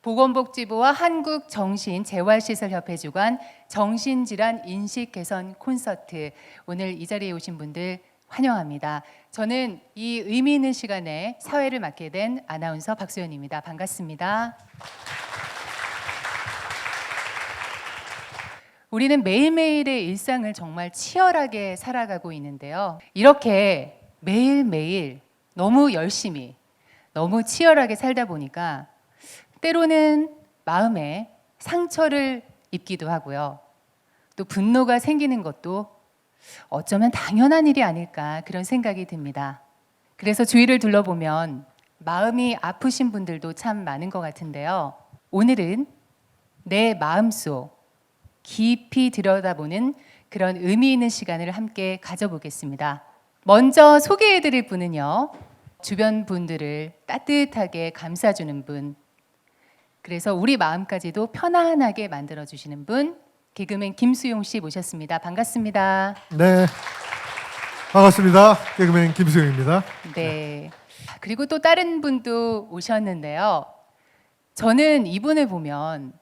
보건복지부와 한국정신재활시설협회 주관 정신질환 인식 개선 콘서트, 오늘 이 자리에 오신 분들 환영합니다. 저는 이 의미 있는 시간에 사회를 맡게 된 아나운서 박소연입니다. 반갑습니다. 우리는 매일매일의 일상을 정말 치열하게 살아가고 있는데요. 이렇게 매일매일 너무 열심히, 너무 치열하게 살다 보니까 때로는 마음에 상처를 입기도 하고요. 또 분노가 생기는 것도 어쩌면 당연한 일이 아닐까, 그런 생각이 듭니다. 그래서 주위를 둘러보면 마음이 아프신 분들도 참 많은 것 같은데요. 오늘은 내 마음속 깊이 들여다보는 그런 의미 있는 시간을 함께 가져보겠습니다. 먼저 소개해드릴 분은요, 주변 분들을 따뜻하게 감싸주는 분, 그래서 우리 마음까지도 편안하게 만들어주시는 분, 개그맨 김수용 씨 모셨습니다. 반갑습니다. 네, 반갑습니다. 개그맨 김수영입니다. 네. 그리고 또 다른 분도 오셨는데요. 저는 이분을 보면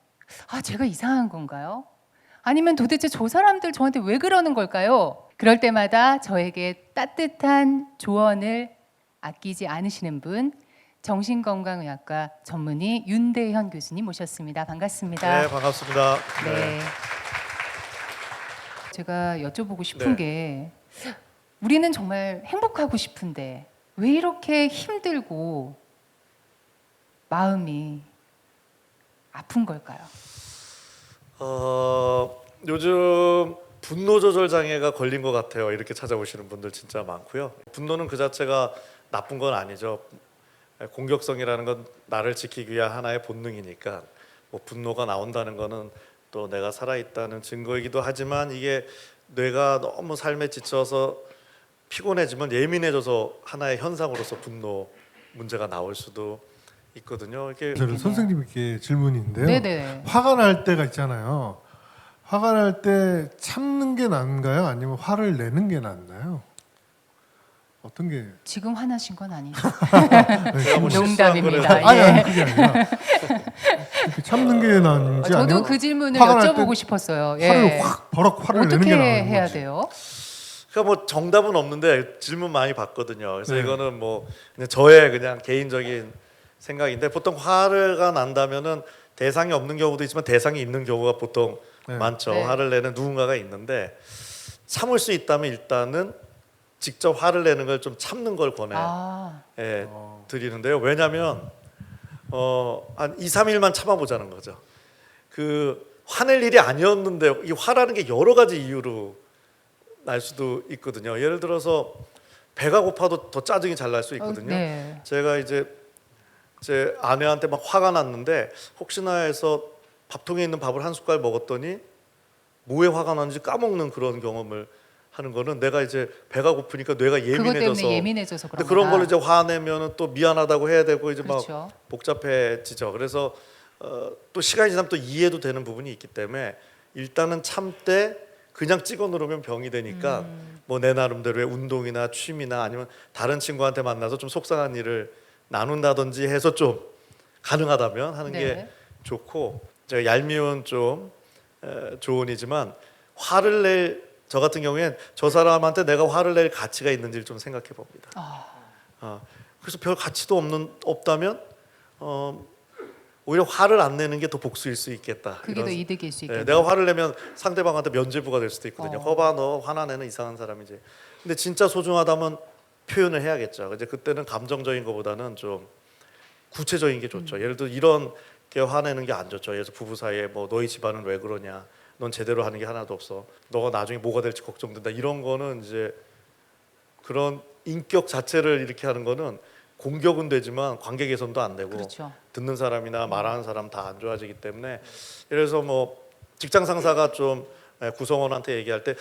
제가 이상한 건가요? 아니면 도대체 저 사람들 저한테 왜 그러는 걸까요? 그럴 때마다 저에게 따뜻한 조언을 아끼지 않으시는 분, 정신건강의학과 전문의 윤대현 교수님 모셨습니다. 반갑습니다. 네, 반갑습니다. 네. 제가 여쭤보고 싶은 게, 우리는 정말 행복하고 싶은데 왜 이렇게 힘들고 마음이 아픈 걸까요? 요즘 분노 조절 장애가 걸린 것 같아요. 이렇게 찾아오시는 분들 진짜 많고요. 분노는 그 자체가 나쁜 건 아니죠. 공격성이라는 건 나를 지키기 위한 하나의 본능이니까 뭐 분노가 나온다는 거는 또 내가 살아있다는 증거이기도 하지만, 이게 뇌가 너무 삶에 지쳐서 피곤해지면 예민해져서 하나의 현상으로서 분노 문제가 나올 수도 있거든요. 이게 저는 선생님께 질문인데요. 네네. 화가 날 때가 있잖아요. 화가 날 때 참는 게 나은가요? 아니면 화를 내는 게 낫나요? 어떤 게? 지금 화나신 건 아니죠? 제가 뭐 농담입니다. 아니, 예. 그게 아니라 이렇게 참는 게 나은지 저도 아니면 그 질문을 화가 날 여쭤보고 때 싶었어요. 화를 확 버럭 화를 내는 어떻게 게 나은 해야 거지. 돼요? 그러니까 뭐 정답은 없는데 질문 많이 받거든요. 그래서 네. 이거는 뭐 그냥 저의 그냥 개인적인 생각인데, 보통 화가 난다면은 대상이 없는 경우도 있지만 대상이 있는 경우가 보통 많죠. 네. 화를 내는 누군가가 있는데, 참을 수 있다면 일단은 직접 화를 내는 걸 좀 참는 걸 권해 드리는데요. 왜냐하면 한 2, 3일만 참아보자는 거죠. 그 화낼 일이 아니었는데 이 화라는 게 여러 가지 이유로 날 수도 있거든요. 예를 들어서 배가 고파도 더 짜증이 잘 날 수 있거든요. 네. 제가 이제 제 아내한테 막 화가 났는데, 혹시나 해서 밥통에 있는 밥을 한 숟갈 먹었더니 뭐에 화가 나는지 까먹는 그런 경험을 하는 거는, 내가 이제 배가 고프니까 뇌가 그것 예민해져서, 때문에 예민해져서 그런 그런 거다. 걸 이제 화내면은 또 미안하다고 해야 되고 이제 그렇죠. 막 복잡해지죠. 그래서 또 시간이 지나면 또 이해도 되는 부분이 있기 때문에 일단은 참되 그냥 찍어 누르면 병이 되니까 뭐 내 나름대로의 운동이나 취미나 아니면 다른 친구한테 만나서 좀 속상한 일을 나눈다든지 해서 좀 가능하다면 하는 게 좋고, 제가 얄미운 좀 조언이지만, 화를 낼 저 같은 경우엔 저 사람한테 내가 화를 낼 가치가 있는지를 좀 생각해 봅니다. 그래서 별 가치도 없다면 오히려 화를 안 내는 게 더 복수일 수 있겠다. 그게 더 이득일 수 있겠다. 내가 화를 내면 상대방한테 면죄부가 될 수도 있거든요. 거봐, 너 화나 내는 이상한 사람이지. 근데 진짜 소중하다면 표현을 해야겠죠. 이제 그때는 감정적인 것보다는 좀 구체적인 게 좋죠. 예를 들어 이런 게 화내는 게 안 좋죠. 예를 들어 부부 사이에 뭐 너희 집안은 왜 그러냐, 넌 제대로 하는 게 하나도 없어, 너가 나중에 뭐가 될지 걱정된다, 이런 거는 이제 그런 인격 자체를 이렇게 하는 거는 공격은 되지만 관계 개선도 안 되고, 그렇죠. 듣는 사람이나 말하는 사람 다 안 좋아지기 때문에, 예를 들어서 뭐 직장 상사가 좀 구성원한테 얘기할 때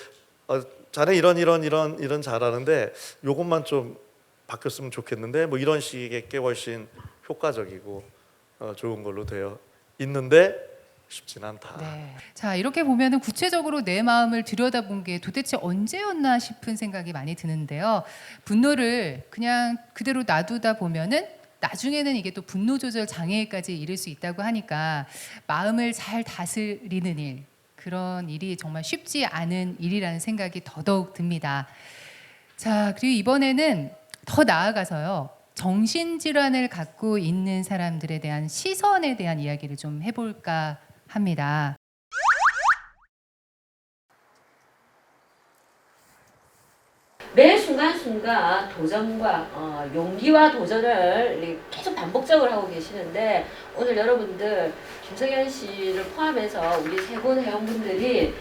자네 이런 잘하는데 요것만 좀 바뀌었으면 좋겠는데, 뭐 이런 식의 게 훨씬 효과적이고 좋은 걸로 되어 있는데 쉽진 않다. 네. 자, 이렇게 보면은 구체적으로 내 마음을 들여다본 게 도대체 언제였나 싶은 생각이 많이 드는데요. 분노를 그냥 그대로 놔두다 보면은 나중에는 이게 또 분노 조절 장애까지 이를 수 있다고 하니까 마음을 잘 다스리는 일, 그런 일이 정말 쉽지 않은 일이라는 생각이 더더욱 듭니다. 자, 그리고 이번에는 더 나아가서요. 정신질환을 갖고 있는 사람들에 대한 시선에 대한 이야기를 좀 해볼까 합니다. 매 순간순간 도전과 용기와 도전을 이렇게 계속 반복적으로 하고 계시는데, 오늘 여러분들 김성현 씨를 포함해서 우리 세 분 회원분들이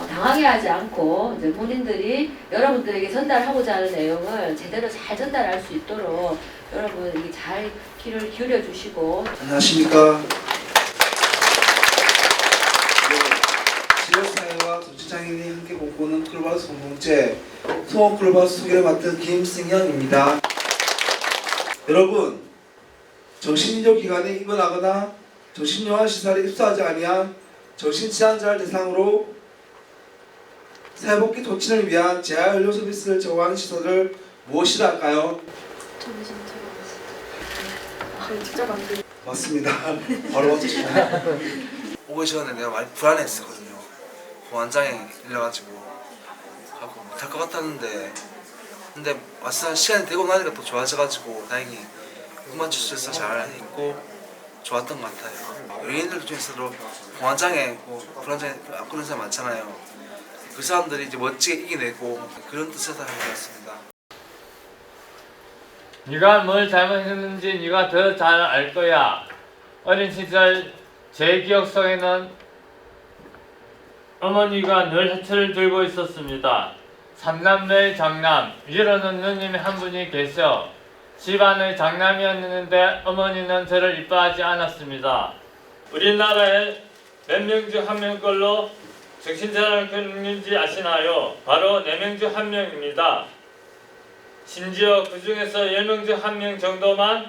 당황해하지 않고 이제 본인들이 여러분들에게 전달하고자 하는 내용을 제대로 잘 전달할 수 있도록 여러분 잘 귀를 기울여 주시고. 안녕하십니까. 지역사회와 정치장애인이 함께 꿈꾸는 클로바스 공동체 소원 클로바스 소개를 맡은 김승현입니다. 여러분, 정신의료 기관에 입원하거나 정신요양 시설에 입소하지 아니한 정신질환자를 대상으로 사회복귀 촉진을 위한 재활의료 서비스를 제공하는 시설을 무엇이라 할까요? 맞습니다. 바로 맞추시나요? 오기 전에 내가 많이 불안했었거든요. 공황장애 걸려가지고 하고 못할 것 같았는데, 근데 막상 시간이 되고 나니까 또 좋아져가지고 다행히 꿈만 추스려서 잘 있고 좋았던 것 같아요. 연예인들 중에서도 공황장애, 불안장애 그런 사람 많잖아요. 그 사람들이 이제 멋지게 이겨내고 그런 뜻에서 하는 것 같습니다. 네가 뭘 잘못했는지 네가 더 잘 알 거야. 어린 시절 제 기억 속에는 어머니가 늘 해초를 들고 있었습니다. 삼남매의 장남, 위로는 누님이 한 분이 계셔 집안의 장남이었는데 어머니는 저를 이뻐하지 않았습니다. 우리나라에 몇 명 중 한 명꼴로 정신질환을 겪는지 아시나요? 바로 4명 중 1명입니다. 심지어 그 중에서 10명 중 1명 정도만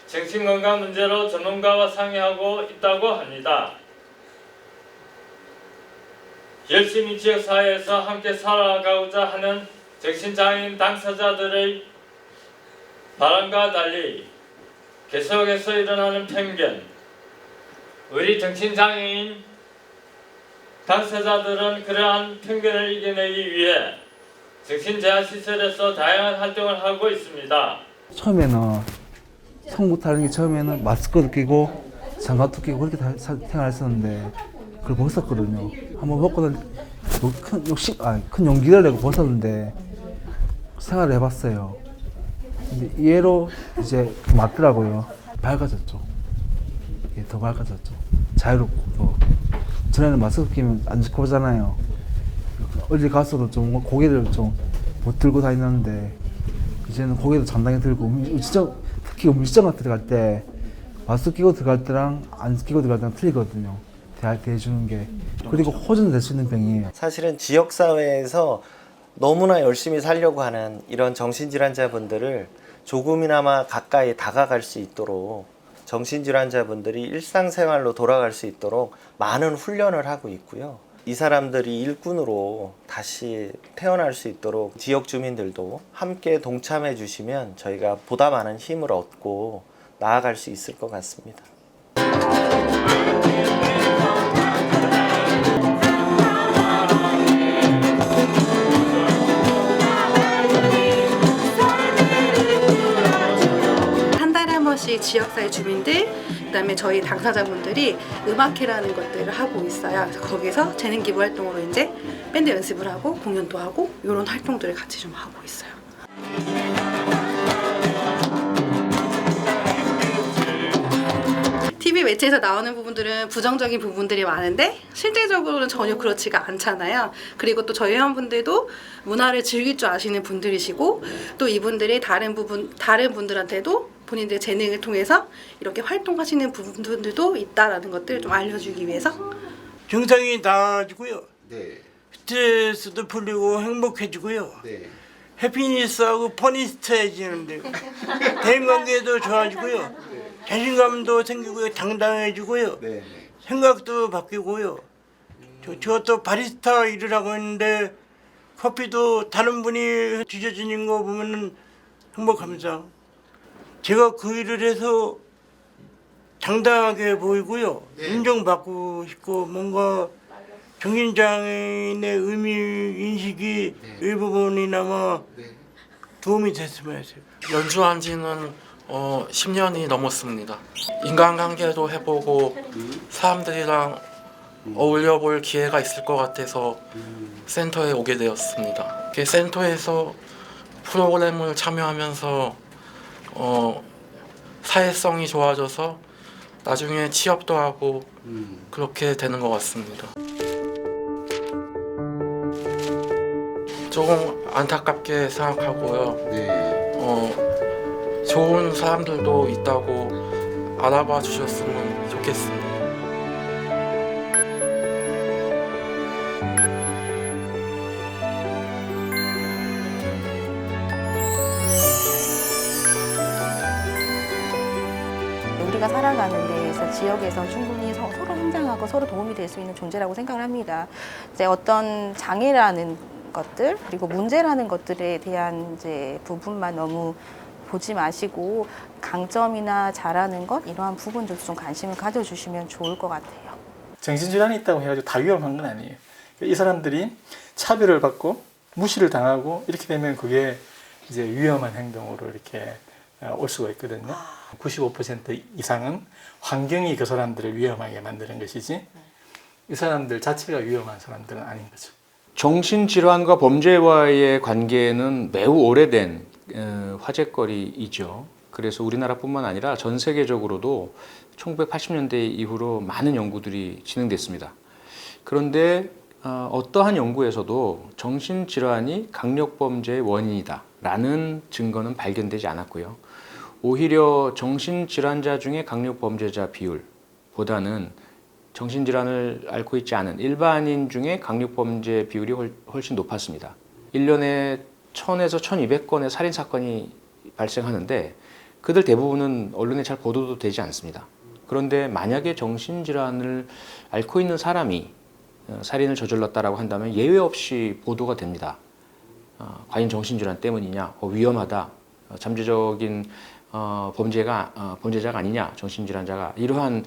정신건강 문제로 전문가와 상의하고 있다고 합니다. 열심히 지역사회에서 함께 살아가고자 하는 정신장애인 당사자들의 바람과 달리 계속해서 일어나는 편견, 우리 정신장애인 당사자들은 그러한 편견을 이겨내기 위해 정신재활시설에서 다양한 활동을 하고 있습니다. 처음에는 성부터 하는 게 처음에는 마스크도 끼고 장갑도 끼고 그렇게 생활했었는데 그걸 벗었거든요. 한번 벗고는 큰 용기를 내고 벗었는데 생활을 해봤어요. 근데 이해로 이제 맞더라고요. 밝아졌죠. 예, 더 밝아졌죠. 자유롭고 더. 전에는 마스크 끼면 안 좋고 하잖아요. 어디 가서도 좀 고개를 좀 못 들고 다니는데 이제는 고개도 장당히 들고 특히 음식점 들어갈 때 마스크 끼고 들어갈 때랑 안 끼고 들어갈 때랑 틀리거든요. 대해주는 게. 그리고 호전도 될 수 있는 병이에요. 사실은 지역사회에서 너무나 열심히 살려고 하는 이런 정신질환자분들을 조금이나마 가까이 다가갈 수 있도록 정신질환자분들이 일상생활로 돌아갈 수 있도록 많은 훈련을 하고 있고요. 이 사람들이 일꾼으로 다시 태어날 수 있도록 지역 주민들도 함께 동참해 주시면 저희가 보다 많은 힘을 얻고 나아갈 수 있을 것 같습니다. 지역사회 주민들, 그다음에 저희 당사자분들이 음악회라는 것들을 하고 있어요. 그래서 거기서 재능 기부 활동으로 이제 밴드 연습을 하고 공연도 하고 이런 활동들을 같이 좀 하고 있어요. TV 매체에서 나오는 부분들은 부정적인 부분들이 많은데 실제적으로는 전혀 그렇지가 않잖아요. 그리고 또 저희 회원분들도 문화를 즐길 줄 아시는 분들이시고 또 이분들이 다른 분들한테도 본인들의 재능을 통해서 이렇게 활동하시는 부분들도 있다라는 것들을 좀 알려주기 위해서. 증상이 나아지고요. 네. 스트레스도 풀리고 행복해지고요. 네. 해피니스하고 퍼니스트해지는데 대인관계도 좋아지고요. 자신감도 생기고요. 당당해지고요. 네. 생각도 바뀌고요. 저도 바리스타 일을 하고 있는데 커피도 다른 분이 뒤져주는 거 보면 행복합니다. 제가 그 일을 해서 당당하게 보이고요. 인정받고 싶고 뭔가 정신장애인의 의미 인식이 일부분이나마 도움이 됐으면 했어요. 연주한 지는 10년이 넘었습니다. 인간관계도 해보고 사람들이랑 어울려 볼 기회가 있을 것 같아서 센터에 오게 되었습니다. 센터에서 프로그램을 참여하면서 사회성이 좋아져서 나중에 취업도 하고 그렇게 되는 것 같습니다. 조금 안타깝게 생각하고요. 좋은 사람들도 있다고 알아봐 주셨으면 좋겠습니다. 우리가 살아가는 데에서 지역에서 충분히 서로 성장하고 서로 도움이 될 수 있는 존재라고 생각을 합니다. 이제 어떤 장애라는 것들 그리고 문제라는 것들에 대한 이제 부분만 너무 보지 마시고 강점이나 잘하는 것 이러한 부분들도 좀 관심을 가져주시면 좋을 것 같아요. 정신질환이 있다고 해가지고 다 위험한 건 아니에요. 이 사람들이 차별을 받고 무시를 당하고 이렇게 되면 그게 이제 위험한 행동으로 이렇게 올 수가 있거든요. 95% 이상은 환경이 그 사람들을 위험하게 만드는 것이지 이 사람들 자체가 위험한 사람들은 아닌 거죠. 정신질환과 범죄와의 관계는 매우 오래된 화제거리이죠. 그래서 우리나라뿐만 아니라 전 세계적으로도 1980년대 이후로 많은 연구들이 진행됐습니다. 그런데 어떠한 연구에서도 정신질환이 강력범죄의 원인이다 라는 증거는 발견되지 않았고요. 오히려 정신질환자 중에 강력범죄자 비율보다는 정신질환을 앓고 있지 않은 일반인 중에 강력범죄 비율이 훨씬 높았습니다. 1년에 1000에서 1200건의 살인사건이 발생하는데 그들 대부분은 언론에 잘 보도도 되지 않습니다. 그런데 만약에 정신질환을 앓고 있는 사람이 살인을 저질렀다라고 한다면 예외 없이 보도가 됩니다. 과연 정신질환 때문이냐, 위험하다, 잠재적인 범죄자가 아니냐, 정신질환자가 이러한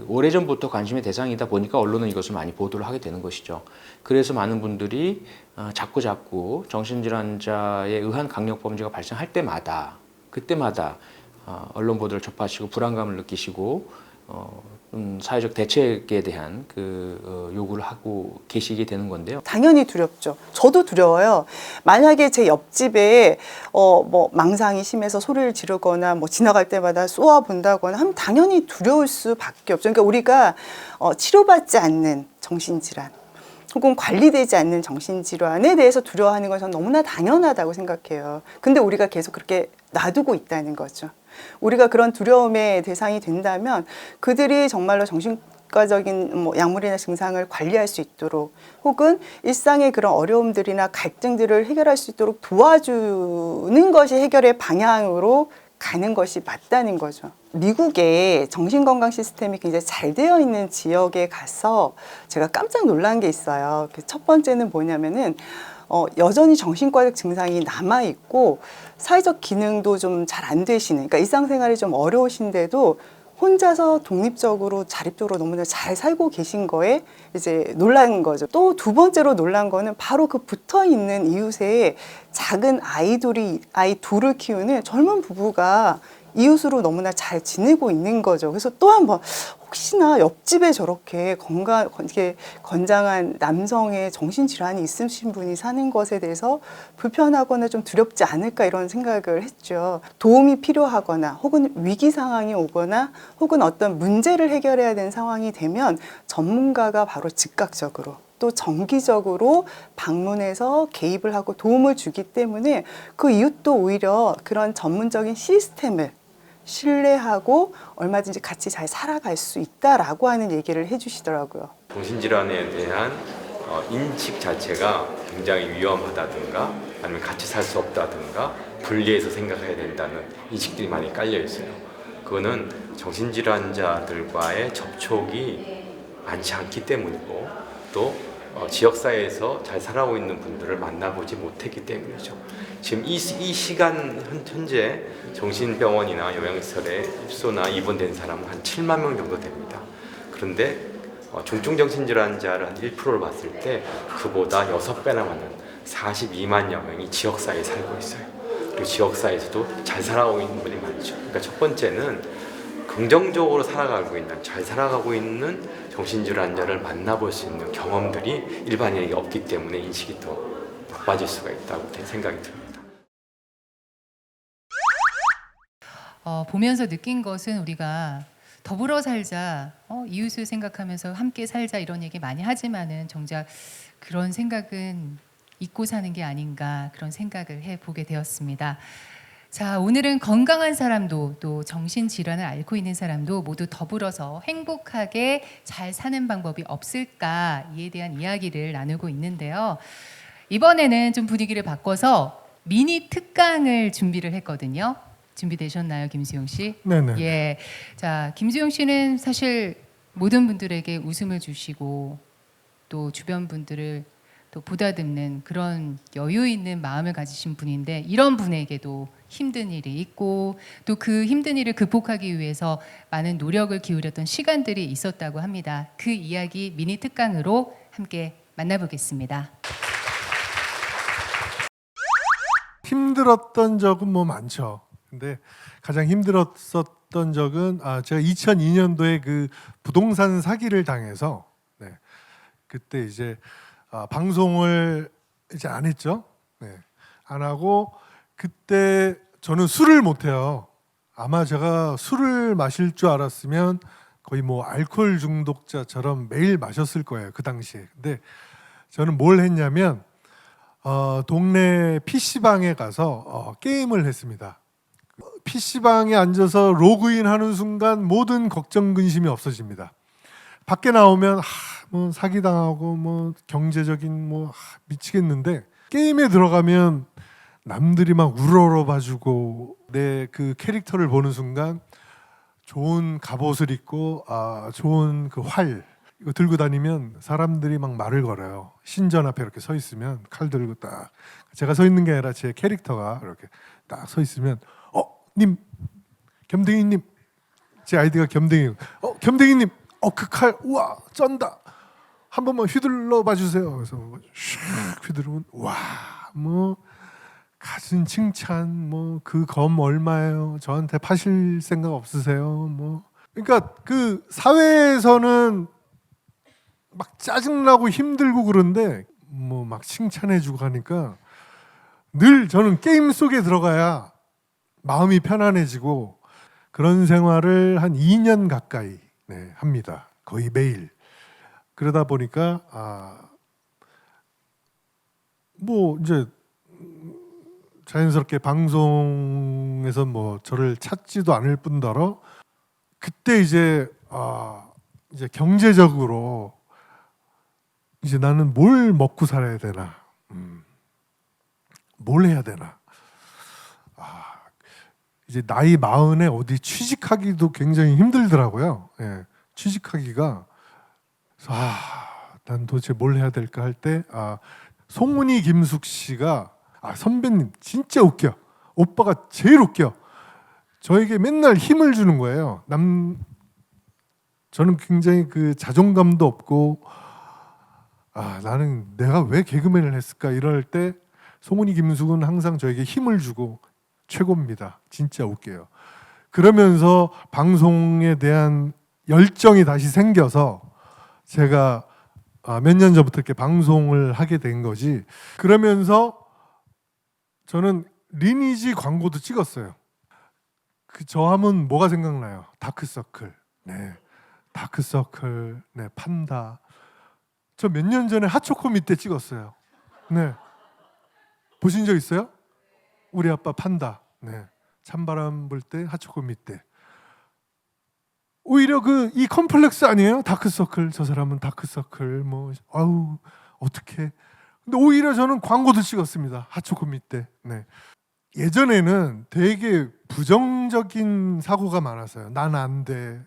오래전부터 관심의 대상이다 보니까 언론은 이것을 많이 보도를 하게 되는 것이죠. 그래서 많은 분들이 자꾸 정신질환자에 의한 강력범죄가 발생할 때마다 그때마다 언론 보도를 접하시고 불안감을 느끼시고 사회적 대책에 대한 요구를 하고 계시게 되는 건데요. 당연히 두렵죠. 저도 두려워요. 만약에 제 옆집에 뭐 망상이 심해서 소리를 지르거나 뭐 지나갈 때마다 쏘아 본다거나 하면 당연히 두려울 수밖에 없죠. 그러니까 우리가 치료받지 않는 정신질환 혹은 관리되지 않는 정신질환에 대해서 두려워하는 건 저는 너무나 당연하다고 생각해요. 근데 우리가 계속 그렇게 놔두고 있다는 거죠. 우리가 그런 두려움의 대상이 된다면 그들이 정말로 정신과적인 뭐 약물이나 증상을 관리할 수 있도록 혹은 일상의 그런 어려움들이나 갈등들을 해결할 수 있도록 도와주는 것이 해결의 방향으로 가는 것이 맞다는 거죠. 미국의 정신건강 시스템이 굉장히 잘 되어 있는 지역에 가서 제가 깜짝 놀란 게 있어요. 첫 번째는 뭐냐면은 여전히 정신과적 증상이 남아있고 사회적 기능도 좀 잘 안 되시는, 그러니까 일상생활이 좀 어려우신데도 혼자서 독립적으로 자립적으로 너무나 잘 살고 계신 거에 이제 놀란 거죠. 또 두 번째로 놀란 거는 바로 그 붙어 있는 이웃에 작은 아이 둘을 키우는 젊은 부부가 이웃으로 너무나 잘 지내고 있는 거죠. 그래서 또 한 번 혹시나 옆집에 저렇게 건장한 남성의 정신질환이 있으신 분이 사는 것에 대해서 불편하거나 좀 두렵지 않을까 이런 생각을 했죠. 도움이 필요하거나 혹은 위기 상황이 오거나 혹은 어떤 문제를 해결해야 되는 상황이 되면 전문가가 바로 즉각적으로 또 정기적으로 방문해서 개입을 하고 도움을 주기 때문에 그 이웃도 오히려 그런 전문적인 시스템을 신뢰하고 얼마든지 같이 잘 살아갈 수 있다라고 하는 얘기를 해주시더라고요. 정신질환에 대한 인식 자체가 굉장히 위험하다든가 아니면 같이 살 수 없다든가 분리해서 생각해야 된다는 인식들이 많이 깔려 있어요. 그거는 정신질환자들과의 접촉이 많지 않기 때문이고 또 지역사회에서 잘 살아오고 있는 분들을 만나보지 못했기 때문이죠. 지금 이 시간 현재 정신병원이나 요양시설에 입소나 입원된 사람은 한 7만 명 정도 됩니다. 그런데 중증정신질환자를 한 1%를 봤을 때 그보다 6배나 많은 42만여 명이 지역사회에 살고 있어요. 그리고 지역사회에서도 잘 살아가고 있는 분이 많죠. 그러니까 첫 번째는 긍정적으로 살아가고 있는, 잘 살아가고 있는 정신질환자를 만나볼 수 있는 경험들이 일반인에게 없기 때문에 인식이 더 나빠질 수가 있다고 생각이 듭니다. 보면서 느낀 것은 우리가 더불어 살자, 이웃을 생각하면서 함께 살자 이런 얘기 많이 하지만은 정작 그런 생각은 잊고 사는 게 아닌가 그런 생각을 해보게 되었습니다. 자, 오늘은 건강한 사람도 또 정신질환을 앓고 있는 사람도 모두 더불어서 행복하게 잘 사는 방법이 없을까 이에 대한 이야기를 나누고 있는데요. 이번에는 좀 분위기를 바꿔서 미니 특강을 준비를 했거든요. 준비되셨나요, 김수용 씨? 네네. 예. 자, 김수용 씨는 사실 모든 분들에게 웃음을 주시고 또 주변 분들을 또 보다듬는 그런 여유 있는 마음을 가지신 분인데 이런 분에게도 힘든 일이 있고 또 그 힘든 일을 극복하기 위해서 많은 노력을 기울였던 시간들이 있었다고 합니다. 그 이야기 미니 특강으로 함께 만나보겠습니다. 힘들었던 적은 뭐 많죠. 근데 가장 힘들었었던 적은 제가 2002년도에 그 부동산 사기를 당해서 그때 이제 방송을 이제 안 했죠. 안 하고 그때 저는 술을 못 해요. 아마 제가 술을 마실 줄 알았으면 거의 뭐 알코올 중독자처럼 매일 마셨을 거예요. 그 당시에. 근데 저는 뭘 했냐면 동네 PC방에 가서 게임을 했습니다. PC방에 앉아서 로그인하는 순간 모든 걱정 근심이 없어집니다. 밖에 나오면 뭐 사기당하고 뭐 경제적인 뭐 미치겠는데 게임에 들어가면 남들이 막 우러러 봐주고 내 그 캐릭터를 보는 순간 좋은 갑옷을 입고 좋은 그 활 이거 들고 다니면 사람들이 막 말을 걸어요. 신전 앞에 이렇게 서 있으면 칼 들고 딱 제가 서 있는 게 아니라 제 캐릭터가 이렇게 딱 서 있으면 님 겸댕이님 제 아이디가 겸댕이 겸댕이님 그 칼 우와 쩐다 한 번만 휘둘러 봐주세요. 그래서 슉 휘두르면 와 뭐 가진 칭찬 뭐 그 검 얼마예요? 저한테 파실 생각 없으세요? 뭐 그러니까 그 사회에서는 막 짜증나고 힘들고 그런데 뭐 막 칭찬해주고 하니까 늘 저는 게임 속에 들어가야 마음이 편안해지고 그런 생활을 한 2년 가까이 합니다. 거의 매일. 그러다 보니까 뭐 이제 자연스럽게 방송에서 뭐 저를 찾지도 않을 뿐더러 그때 이제 이제 경제적으로 이제 나는 뭘 먹고 살아야 되나, 뭘 해야 되나. 이제 나이 40에 어디 취직하기도 굉장히 힘들더라고요. 예, 취직하기가. 난 도대체 뭘 해야 될까 할 때 송은이 김숙 씨가 선배님 진짜 웃겨. 오빠가 제일 웃겨. 저에게 맨날 힘을 주는 거예요. 저는 굉장히 그 자존감도 없고 나는 내가 왜 개그맨을 했을까 이럴 때 송은이 김숙은 항상 저에게 힘을 주고 최고입니다. 진짜 웃겨요. 그러면서 방송에 대한 열정이 다시 생겨서 제가 몇 년 전부터 이렇게 방송을 하게 된 거지. 그러면서 저는 리니지 광고도 찍었어요. 저 하면 뭐가 생각나요? 다크서클. 다크서클. 판다. 저 몇 년 전에 핫초코 밑에 찍었어요. 보신 적 있어요? 우리 아빠 판다. 찬바람 불 때 핫초코 밑에. 오히려 이 컴플렉스 아니에요? 다크서클. 저 사람은 다크서클. 뭐 어떡해. 근데 오히려 저는 광고도 찍었습니다. 핫초코 밑에. 예전에는 되게 부정적인 사고가 많았어요. 난 안 돼.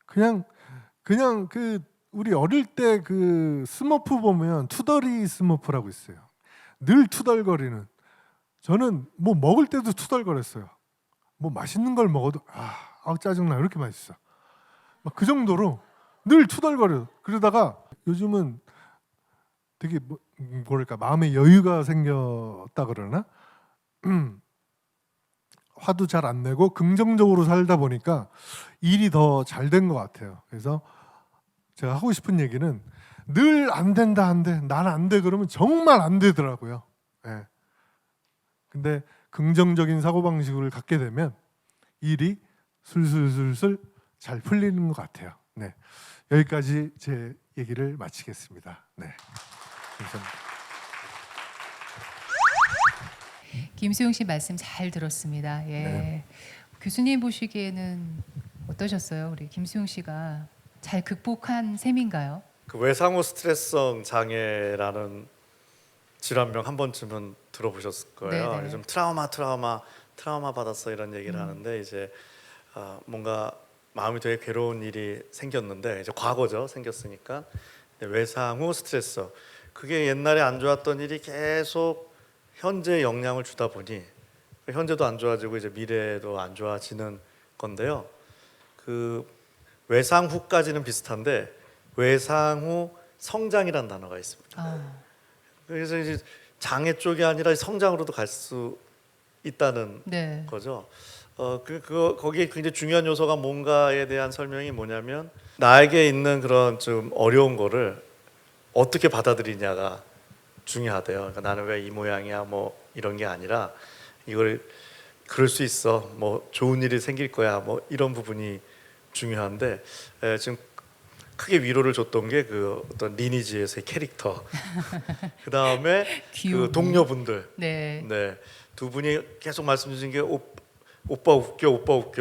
그냥 우리 어릴 때 그 스머프 보면 투덜이 스머프라고 있어요. 늘 투덜거리는. 저는 뭐 먹을 때도 투덜거렸어요. 뭐 맛있는 걸 먹어도 아우 짜증나 이렇게 맛있어. 막 그 정도로 늘 투덜거려. 그러다가 요즘은 되게 뭐랄까 마음의 여유가 생겼다 그러나 화도 잘 안 내고 긍정적으로 살다 보니까 일이 더 잘 된 것 같아요. 그래서 제가 하고 싶은 얘기는 늘 안 된다 안 돼, 난 안 돼 그러면 정말 안 되더라고요. 예. 근데 긍정적인 사고방식을 갖게 되면 일이 술술술술 잘 풀리는 것 같아요. 네. 여기까지 제 얘기를 마치겠습니다. 네. 감사합니다. 김수용 씨 말씀 잘 들었습니다. 예. 네. 교수님 보시기에는 어떠셨어요? 우리 김수용 씨가 잘 극복한 셈인가요? 그 외상후 스트레스성 장애라는 질환명 한 번쯤은 들어보셨을 거예요. 네네. 요즘 트라우마 받았어 이런 얘기를 하는데 이제 뭔가 마음이 되게 괴로운 일이 생겼는데 이제 과거죠. 생겼으니까 외상후 스트레스. 그게 옛날에 안 좋았던 일이 계속 현재에 영향을 주다 보니 현재도 안 좋아지고 이제 미래도 안 좋아지는 건데요. 그 외상 후까지는 비슷한데 외상 후 성장이라는 단어가 있습니다. 그래서 이제 장애 쪽이 아니라 성장으로도 갈 수 있다는 네. 거죠. 거기에 굉장히 중요한 요소가 뭔가에 대한 설명이 뭐냐면 나에게 있는 그런 좀 어려운 거를 어떻게 받아들이냐가 중요하대요. 그러니까 나는 왜 이 모양이야 뭐 이런 게 아니라 이걸 그럴 수 있어 뭐 좋은 일이 생길 거야 뭐 이런 부분이 중요한데 지금 크게 위로를 줬던 게 그 어떤 리니지에서의 캐릭터 그 다음에 그 동료분들 네. 네. 두 분이 계속 말씀 주신 게 오빠 웃겨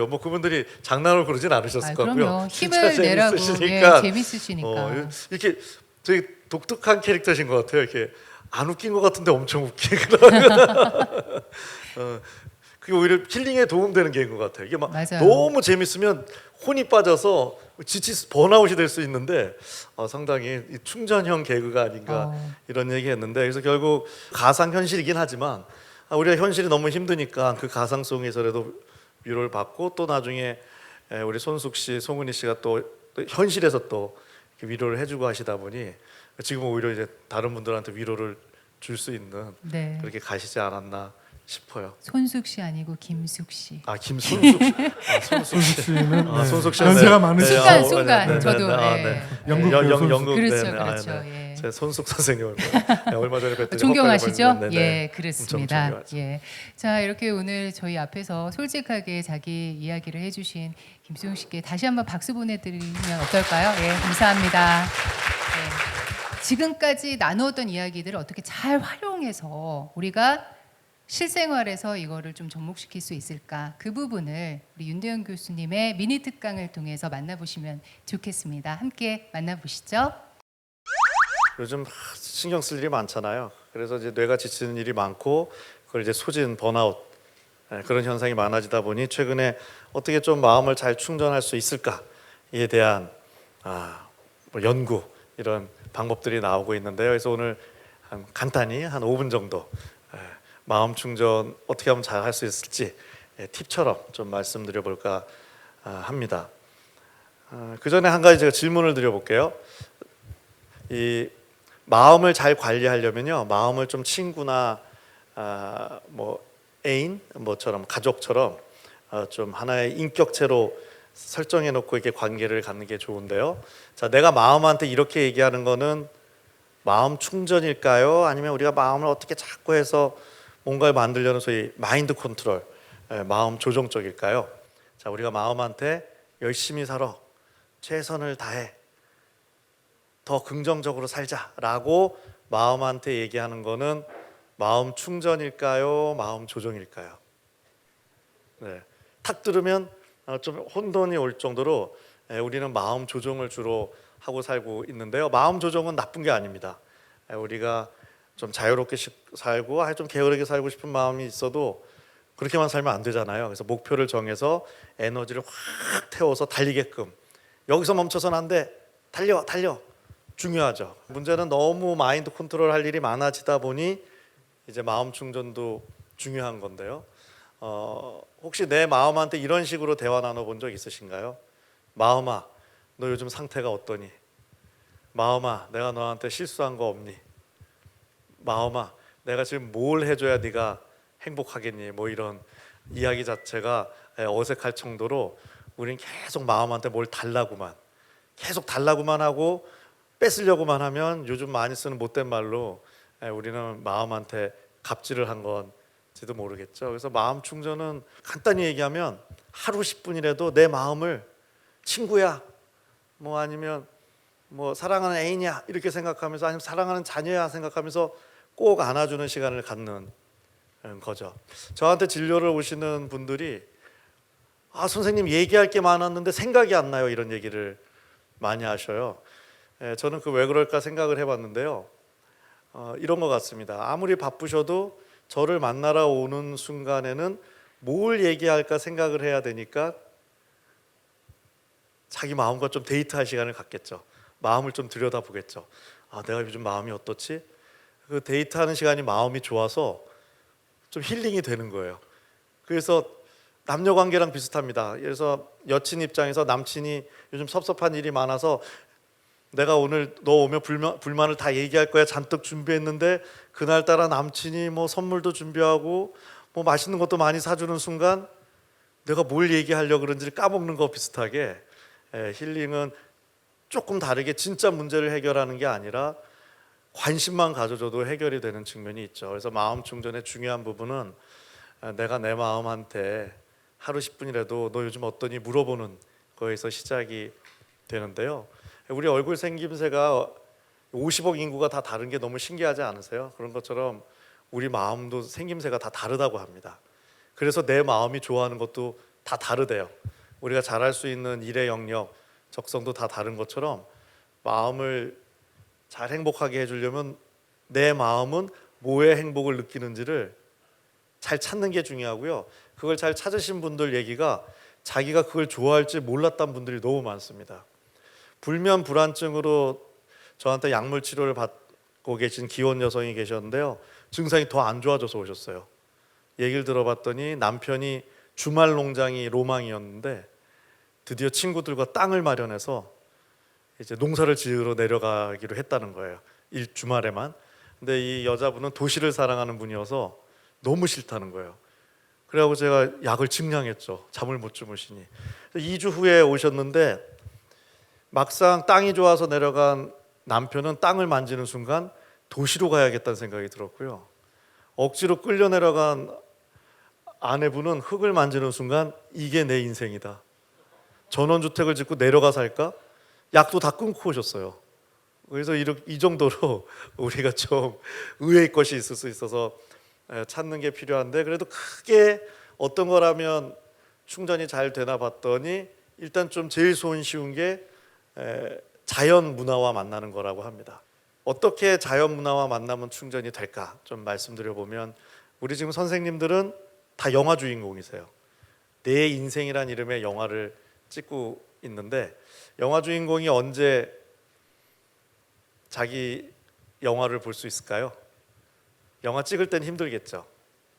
뭐 그분들이 장난으로 그러진 않으셨을 것 같고요. 그럼요. 진짜 힘을 내라고 재밌으시니까. 예, 재밌으시니까. 이렇게 되게 독특한 캐릭터신 것 같아요. 이렇게 안 웃긴 것 같은데 엄청 웃기고 그게 오히려 힐링에 도움되는 개인 것 같아요. 이게 막 맞아요. 너무 재밌으면 혼이 빠져서 번아웃이 될 수 있는데 상당히 이 충전형 개그가 아닌가 이런 얘기했는데 그래서 결국 가상 현실이긴 하지만 우리가 현실이 너무 힘드니까 그 가상 속에서라도 위로를 받고 또 나중에 우리 손숙 씨, 송은희 씨가 또 현실에서 또 위로를 해주고 하시다 보니 지금 오히려 이제 다른 분들한테 위로를 줄 수 있는 네. 그렇게 가시지 않았나 싶어요. 손숙 씨 아니고 김숙 씨. 김손숙 씨. 손숙 씨는 손숙 씨 연세가 많으시죠. 순간 저도 영국 영국 그렇죠. 제 손숙 선생님을 얼마 전에 뵀더니 존경하시죠? 네, 예, 그렇습니다. 엄청 예, 자 이렇게 오늘 저희 앞에서 솔직하게 자기 이야기를 해주신 김수용 씨께 다시 한번 박수 보내드리면 어떨까요? 예, 감사합니다. 예, 지금까지 나누었던 이야기들을 어떻게 잘 활용해서 우리가 실생활에서 이거를 좀 접목시킬 수 있을까? 그 부분을 우리 윤대현 교수님의 미니 특강을 통해서 만나보시면 좋겠습니다. 함께 만나보시죠. 요즘 신경 쓸 일이 많잖아요. 그래서 이제 뇌가 지치는 일이 많고 그걸 이제 소진, 번아웃 그런 현상이 많아지다 보니 최근에 어떻게 좀 마음을 잘 충전할 수 있을까에 대한 뭐 연구 이런 방법들이 나오고 있는데요. 그래서 오늘 간단히 한 5분 정도 마음 충전 어떻게 하면 잘 할 수 있을지 팁처럼 좀 말씀드려 볼까 합니다. 그 전에 한 가지 제가 질문을 드려볼게요. 이 마음을 잘 관리하려면요, 마음을 좀 친구나 뭐 애인 뭐처럼 가족처럼 좀 하나의 인격체로 설정해 놓고 이렇게 관계를 갖는 게 좋은데요. 자, 내가 마음한테 이렇게 얘기하는 거는 마음 충전일까요? 아니면 우리가 마음을 어떻게 자꾸 해서 뭔가를 만들려는 소위 마인드 컨트롤, 마음 조정 쪽일까요? 자, 우리가 마음한테 열심히 살아, 최선을 다해, 더 긍정적으로 살자라고 마음한테 얘기하는 거는 마음 충전일까요? 마음 조정일까요? 네, 탁 들으면 좀 혼돈이 올 정도로 우리는 마음 조정을 주로 하고 살고 있는데요. 마음 조정은 나쁜 게 아닙니다. 우리가 좀 자유롭게 살고 좀 게으르게 살고 싶은 마음이 있어도 그렇게만 살면 안 되잖아요. 그래서 목표를 정해서 에너지를 확 태워서 달리게끔, 여기서 멈춰서는 안 돼, 달려 중요하죠. 문제는 너무 마인드 컨트롤 할 일이 많아지다 보니 이제 마음 충전도 중요한 건데요. 혹시 내 마음한테 이런 식으로 대화 나눠본 적 있으신가요? 마음아, 너 요즘 상태가 어떠니? 마음아, 내가 너한테 실수한 거 없니? 마음아, 내가 지금 뭘 해줘야 네가 행복하겠니? 뭐 이런 이야기 자체가 어색할 정도로 우린 계속 마음한테 뭘 계속 달라고만 하고 뺏으려고만 하면 요즘 많이 쓰는 못된 말로 우리는 마음한테 갑질을 한 건지도 모르겠죠. 그래서 마음 충전은 간단히 얘기하면 하루 10분이라도 내 마음을 친구야, 뭐 아니면 뭐 사랑하는 애인이야 이렇게 생각하면서, 아니면 사랑하는 자녀야 생각하면서 꼭 안아주는 시간을 갖는 거죠. 저한테 진료를 오시는 분들이 선생님 얘기할 게 많았는데 생각이 안 나요, 이런 얘기를 많이 하셔요. 저는 그 왜 그럴까 생각을 해봤는데요. 이런 것 같습니다. 아무리 바쁘셔도 저를 만나러 오는 순간에는 뭘 얘기할까 생각을 해야 되니까 자기 마음과 좀 데이트할 시간을 갖겠죠. 마음을 좀 들여다보겠죠. 내가 요즘 마음이 어떻지? 그 데이트하는 시간이 마음이 좋아서 좀 힐링이 되는 거예요. 그래서 남녀 관계랑 비슷합니다. 그래서 여친 입장에서 남친이 요즘 섭섭한 일이 많아서 내가 오늘 너 오면 불만을 다 얘기할 거야 잔뜩 준비했는데, 그날따라 남친이 뭐 선물도 준비하고 뭐 맛있는 것도 많이 사주는 순간 내가 뭘 얘기하려고 그런지를 까먹는 거 비슷하게, 힐링은 조금 다르게 진짜 문제를 해결하는 게 아니라 관심만 가져줘도 해결이 되는 측면이 있죠. 그래서 마음 충전의 중요한 부분은 내가 내 마음한테 하루 10분이라도 너 요즘 어떠니 물어보는 거에서 시작이 되는데요. 우리 얼굴 생김새가 50억 인구가 다 다른 게 너무 신기하지 않으세요? 그런 것처럼 우리 마음도 생김새가 다 다르다고 합니다. 그래서 내 마음이 좋아하는 것도 다 다르대요. 우리가 잘할 수 있는 일의 영역, 적성도 다 다른 것처럼 마음을 잘 행복하게 해주려면 내 마음은 뭐의 행복을 느끼는지를 잘 찾는 게 중요하고요. 그걸 잘 찾으신 분들 얘기가 자기가 그걸 좋아할지 몰랐던 분들이 너무 많습니다. 불면 불안증으로 저한테 약물 치료를 받고 계신 기혼 여성이 계셨는데요. 증상이 더 안 좋아져서 오셨어요. 얘기를 들어봤더니 남편이 주말 농장이 로망이었는데 드디어 친구들과 땅을 마련해서 이제 농사를 지으러 내려가기로 했다는 거예요. 주말에만. 근데 이 여자분은 도시를 사랑하는 분이어서 너무 싫다는 거예요. 그래가지고 제가 약을 증량했죠. 잠을 못 주무시니. 2주 후에 오셨는데 막상 땅이 좋아서 내려간 남편은 땅을 만지는 순간 도시로 가야겠다는 생각이 들었고요. 억지로 끌려 내려간 아내분은 흙을 만지는 순간 이게 내 인생이다. 전원주택을 짓고 내려가 살까? 약도 다 끊고 오셨어요. 그래서 이 정도로 우리가 좀 의외의 것이 있을 수 있어서 찾는 게 필요한데, 그래도 크게 어떤 거라면 충전이 잘 되나 봤더니 일단 좀 제일 쉬운 게 자연 문화와 만나는 거라고 합니다. 어떻게 자연 문화와 만나면 충전이 될까 좀 말씀드려보면, 우리 지금 선생님들은 다 영화 주인공이세요. 내 인생이란 이름의 영화를 찍고 있는데, 영화 주인공이 언제 자기 영화를 볼 수 있을까요? 영화 찍을 땐 힘들겠죠.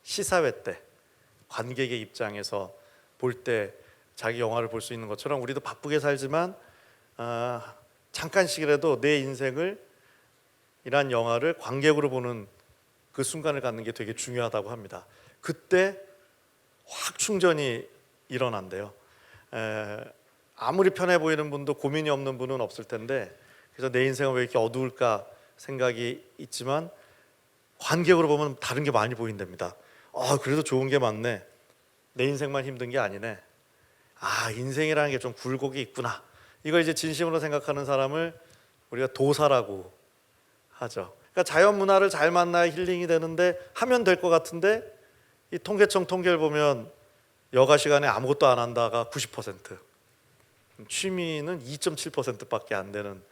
시사회 때 관객의 입장에서 볼 때 자기 영화를 볼 수 있는 것처럼 우리도 바쁘게 살지만 잠깐씩이라도 내 인생을 이란 영화를 관객으로 보는 그 순간을 갖는 게 되게 중요하다고 합니다. 그때 확 충전이 일어난대요. 아무리 편해 보이는 분도 고민이 없는 분은 없을 텐데, 그래서 내 인생은 왜 이렇게 어두울까 생각이 있지만 관객으로 보면 다른 게 많이 보인답니다. 그래도 좋은 게 많네. 내 인생만 힘든 게 아니네. 인생이라는 게 좀 굴곡이 있구나. 이걸 이제 진심으로 생각하는 사람을 우리가 도사라고 하죠. 그러니까 자연 문화를 잘 만나야 힐링이 되는데, 하면 될 것 같은데 이 통계청 통계를 보면 여가 시간에 아무것도 안 한다가 90%, 취미는 2.7%밖에 안 되는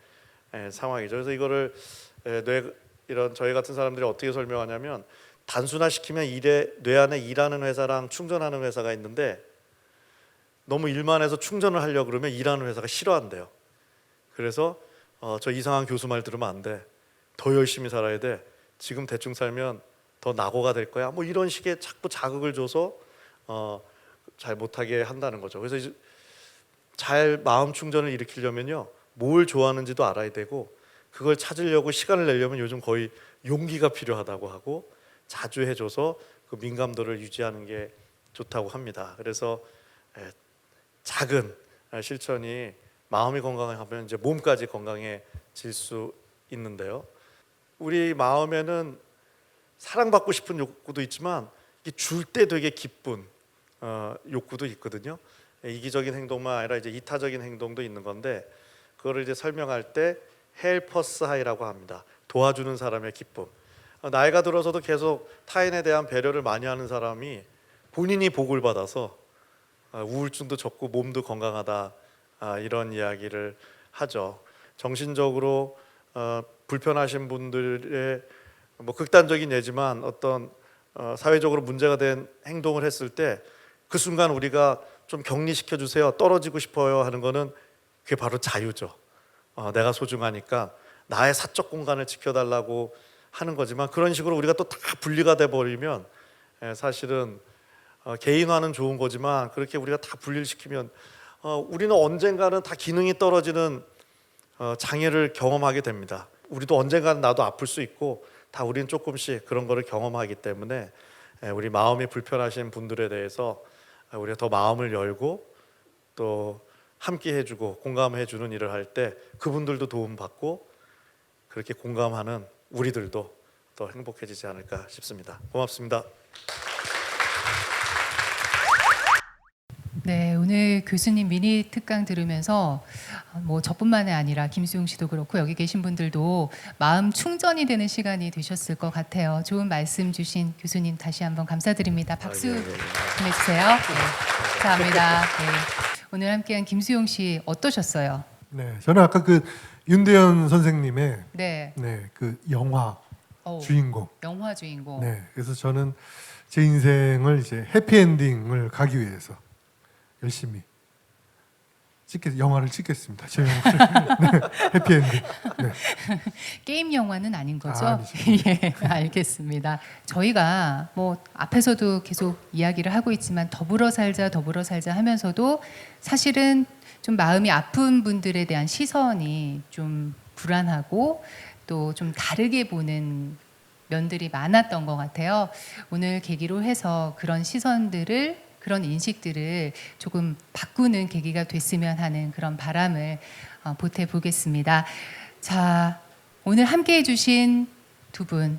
상황이죠. 그래서 이거를 이런 저희 같은 사람들이 어떻게 설명하냐면, 단순화시키면 뇌 안에 일하는 회사랑 충전하는 회사가 있는데, 너무 일만 해서 충전을 하려고 그러면 일하는 회사가 싫어한대요. 그래서 저 이상한 교수 말 들으면 안 돼. 더 열심히 살아야 돼. 지금 대충 살면 더 낙오가 될 거야. 뭐 이런 식의 자꾸 자극을 줘서 잘 못하게 한다는 거죠. 그래서 이제 잘 마음 충전을 일으키려면요, 뭘 좋아하는지도 알아야 되고, 그걸 찾으려고 시간을 내려면 요즘 거의 용기가 필요하다고 하고, 자주 해줘서 그 민감도를 유지하는 게 좋다고 합니다. 그래서 작은 실천이 마음이 건강하면 이제 몸까지 건강해질 수 있는데요. 우리 마음에는 사랑받고 싶은 욕구도 있지만 줄 때 되게 기쁜 욕구도 있거든요. 이기적인 행동만 아니라 이제 이타적인 행동도 있는 건데, 그거를 이제 설명할 때 헬퍼스 하이라고 합니다. 도와주는 사람의 기쁨. 나이가 들어서도 계속 타인에 대한 배려를 많이 하는 사람이 본인이 복을 받아서 우울증도 적고 몸도 건강하다, 이런 이야기를 하죠. 정신적으로 불편하신 분들의 뭐 극단적인 예지만 어떤 사회적으로 문제가 된 행동을 했을 때 그 순간 우리가 좀 격리시켜 주세요, 떨어지고 싶어요 하는 거는 그게 바로 자유죠. 내가 소중하니까 나의 사적 공간을 지켜달라고 하는 거지만, 그런 식으로 우리가 또 다 분리가 돼 버리면 사실은 개인화는 좋은 거지만 그렇게 우리가 다 분리를 시키면 우리는 언젠가는 다 기능이 떨어지는 장애를 경험하게 됩니다. 우리도 언젠가는 나도 아플 수 있고 다 우리는 조금씩 그런 거를 경험하기 때문에 우리 마음이 불편하신 분들에 대해서 우리가 더 마음을 열고 또 함께 해주고 공감해주는 일을 할 때 그분들도 도움받고, 그렇게 공감하는 우리들도 더 행복해지지 않을까 싶습니다. 고맙습니다. 네, 오늘 교수님 미니 특강 들으면서 뭐 저뿐만이 아니라 김수용 씨도 그렇고 여기 계신 분들도 마음 충전이 되는 시간이 되셨을 것 같아요. 좋은 말씀 주신 교수님 다시 한번 감사드립니다. 박수 보내주세요. 네, 감사합니다. 네. 오늘 함께한 김수용 씨 어떠셨어요? 네, 저는 아까 그 윤대현 선생님의 네, 그 영화 주인공. 영화 주인공. 네, 그래서 저는 제 인생을 이제 해피엔딩을 가기 위해서 열심히 영화를 찍겠습니다. 제 영화를. 네, 해피엔딩. 네. 게임 영화는 아닌 거죠? 아니죠. 예, 알겠습니다. 저희가 뭐 앞에서도 계속 이야기를 하고 있지만 더불어 살자 하면서도 사실은 좀 마음이 아픈 분들에 대한 시선이 좀 불안하고 또 좀 다르게 보는 면들이 많았던 것 같아요. 오늘 계기로 해서 그런 시선들을, 그런 인식들을 조금 바꾸는 계기가 됐으면 하는 그런 바람을 보태보겠습니다. 자, 오늘 함께해 주신 두 분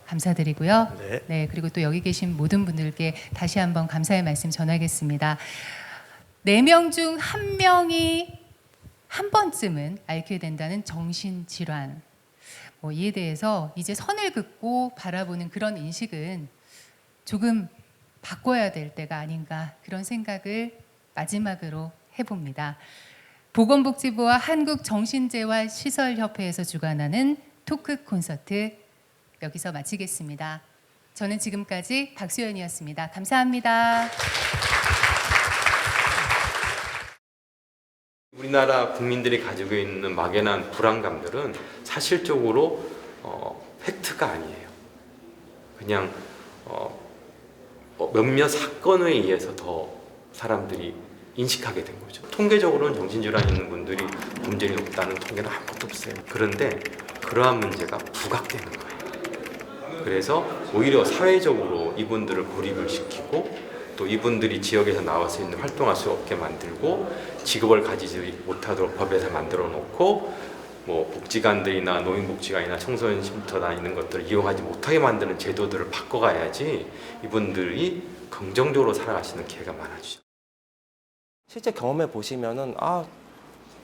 감사드리고요. 네, 그리고 또 여기 계신 모든 분들께 다시 한번 감사의 말씀 전하겠습니다. 4명 중 1명이 한 번쯤은 앓게 된다는 정신질환. 이에 대해서 이제 선을 긋고 바라보는 그런 인식은 조금 바꿔야 될 때가 아닌가, 그런 생각을 마지막으로 해봅니다. 보건복지부와 한국정신재활시설협회에서 주관하는 토크 콘서트 여기서 마치겠습니다. 저는 지금까지 박수연이었습니다. 감사합니다. 우리나라 국민들이 가지고 있는 막연한 불안감들은 사실적으로 팩트가 아니에요. 그냥 몇몇 사건에 의해서 더 사람들이 인식하게 된 거죠. 통계적으로는 정신질환 있는 분들이 범죄율이 높다는 통계는 아무것도 없어요. 그런데 그러한 문제가 부각되는 거예요. 그래서 오히려 사회적으로 이분들을 고립을 시키고, 또 이분들이 지역에서 나올 수 있는 활동할 수 없게 만들고, 직업을 가지지 못하도록 법에서 만들어 놓고, 뭐 복지관들이나 노인복지관이나 청소년 쉼터나 이런 것들을 이용하지 못하게 만드는 제도들을 바꿔가야지 이분들이 긍정적으로 살아가시는 기회가 많아지죠. 실제 경험해 보시면은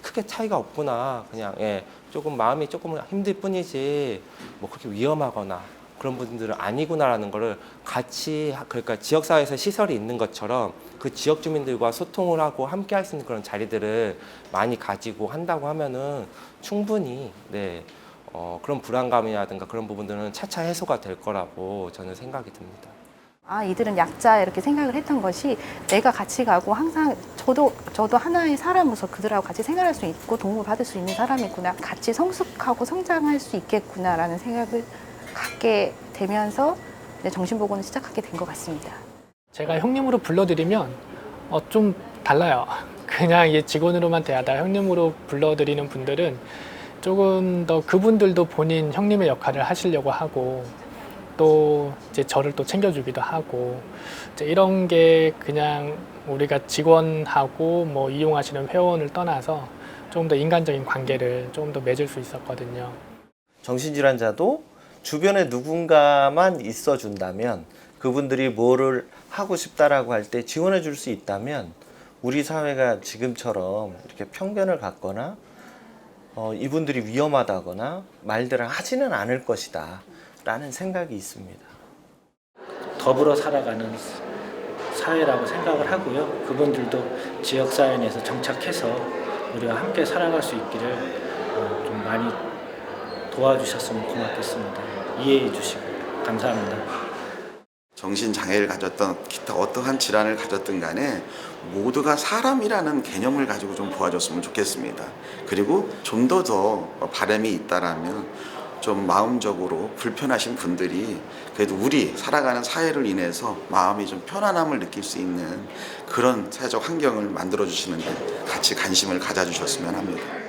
크게 차이가 없구나, 그냥 조금 마음이 조금 힘들 뿐이지 뭐 그렇게 위험하거나 그런 분들은 아니구나라는 거를 같이, 그러니까 지역사회에서 시설이 있는 것처럼 그 지역 주민들과 소통을 하고 함께 할 수 있는 그런 자리들을 많이 가지고 한다고 하면은 충분히 그런 불안감이라든가 그런 부분들은 차차 해소가 될 거라고 저는 생각이 듭니다. 이들은 약자 이렇게 생각을 했던 것이 내가 같이 가고 항상 저도 하나의 사람으로서 그들하고 같이 생활할 수 있고 도움을 받을 수 있는 사람이구나, 같이 성숙하고 성장할 수 있겠구나라는 생각을 갖게 되면서 정신보건을 시작하게 된 것 같습니다. 제가 형님으로 불러드리면 좀 달라요. 그냥 직원으로만 대하다 형님으로 불러드리는 분들은 조금 더 그분들도 본인 형님의 역할을 하시려고 하고 또 이제 저를 또 챙겨주기도 하고 이제 이런 게 그냥 우리가 직원하고 뭐 이용하시는 회원을 떠나서 좀 더 인간적인 관계를 좀 더 맺을 수 있었거든요. 정신질환자도 주변에 누군가만 있어준다면, 그분들이 뭐를 하고 싶다라고 할 때 지원해 줄 수 있다면 우리 사회가 지금처럼 이렇게 편견을 갖거나 이분들이 위험하다거나 말들을 하지는 않을 것이다 라는 생각이 있습니다. 더불어 살아가는 사회라고 생각을 하고요. 그분들도 지역사회 내에서 정착해서 우리가 함께 살아갈 수 있기를 좀 많이 도와주셨으면 고맙겠습니다. 이해해 주시고 감사합니다. 정신장애를 가졌던 기타 어떠한 질환을 가졌든 간에 모두가 사람이라는 개념을 가지고 좀 보아줬으면 좋겠습니다. 그리고 좀 더 바람이 있다라면 좀 마음적으로 불편하신 분들이 그래도 우리 살아가는 사회를 인해서 마음이 좀 편안함을 느낄 수 있는 그런 사회적 환경을 만들어 주시는데 같이 관심을 가져주셨으면 합니다.